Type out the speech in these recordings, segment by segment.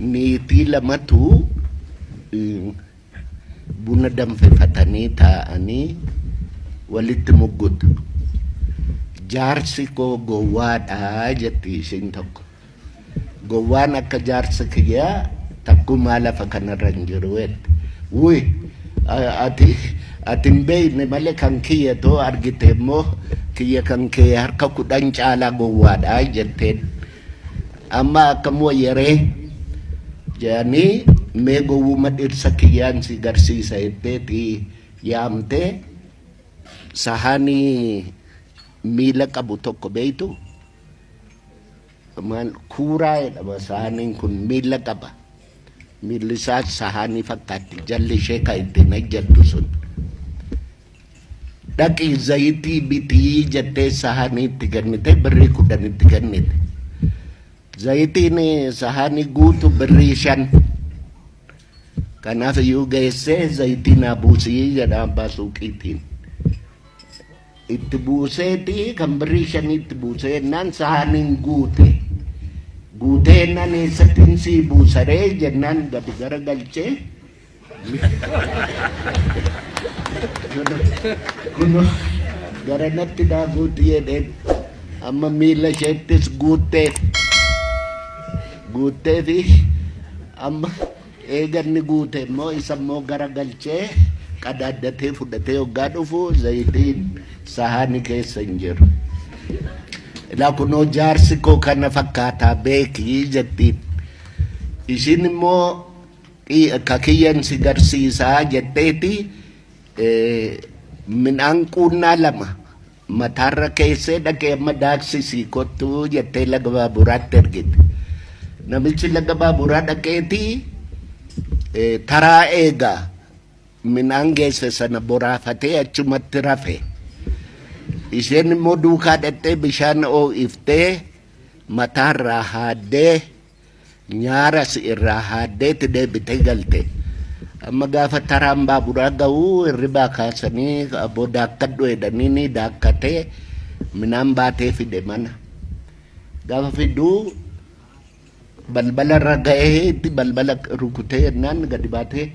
niitii lamatu buna danfifatanii taa'anii walitti muggutu. Jaarsi koo gowwaadhaa jetti isheen tokko. Gowwaan akka jaarsa kiyyaa takkumaa lafa kanarra hin jiru jette. Wuy ati hin beekne malee kan kiyya too argite immoo kiyya kan kee harka 10 caalaa gowwaadhaa jetteen. Amma akkamuu yeree jedhanii mee gowwuma dhirsa kiyyaan si garsiisa jetteeti yaamtee sahanii miila qabu tokko beeytu. Kuuraa jedhama sahaniin kun miila qaba. Miilli isaas sahanii fakkaatti jalli ishee kan ittiin ejjattu sun. Dhaqii zayitii bitii jettee sahanii itti kennite birrii 10 itti kennite. Zayitiin sahanii guutu birrii 5. Kanaaf iyyuu geessee zayitii naa buusii jedha abbaa suuqiitiin. Itti buuseeti kan birrii 5 itti buusee jennaan sahaniin guute. Guutee jennaan eessattiin sii buusaree jennaan gadi garagalchee. Kuno garanatti daa guuti jedheen amma miila isheettis guutteefi amma eeganni guute immoo isa immoo garagalchee qadaaddatee fudhatee hoggaa dhufu zayitiin sahanii keessa hin jiru. Ilaa kunoo jaarsi koo kana fakkaataa beekii jettiin. Ishiin immoo kakiyyan si garsiisaa jetteeti midhaan quunnaa 2 mataarra keessee dhaqee amma daaksisii kottuu jettee laga baaburaatti ergite. Namichi laga baaburaa dhaqeeti taraa eegaa midhaan geesse sana boraafatee achumatti rafe. Isheen immoo duukaa dhattee bishaan oo'iftee mataarraa haaddee nyaaras irraa haaddeetti deebitee galte. Amma gaafa taraan baaburaa ga'uu hirribaa kaasanii aboo daakkadhu jedhanii ni daakkatee midhaan baatee fide mana. Gaafa fiduu balbala irra ga'ee itti balbala rukutee jennaan gadi baatee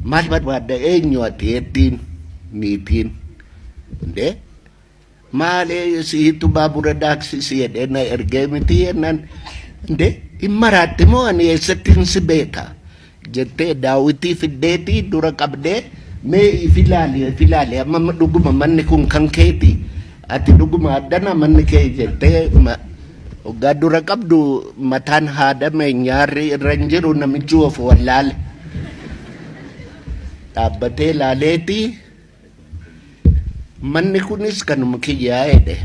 maal barbaadda eenyu ati jettiin niitiin. Indee maalee siitu baabura daaksisi jedhee na ergee miti jennaan. Indee hin maraatti moo ani eessattiin si beeka jettee daawitii fiddeetii dura qabdee mee ifilaali amma dhuguma manni kun kan keeti ati dhuguma addana manni kee jettee hoggaa dura qabdu mataan haadame nyaarri irra hin jiru namichi of wallaale. Dhaabbatee laaleeti manni kunis kanuma kiyyaa jedhe.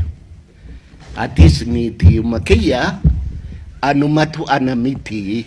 Atis niitiyuma kiyyaa anumatu ana miti.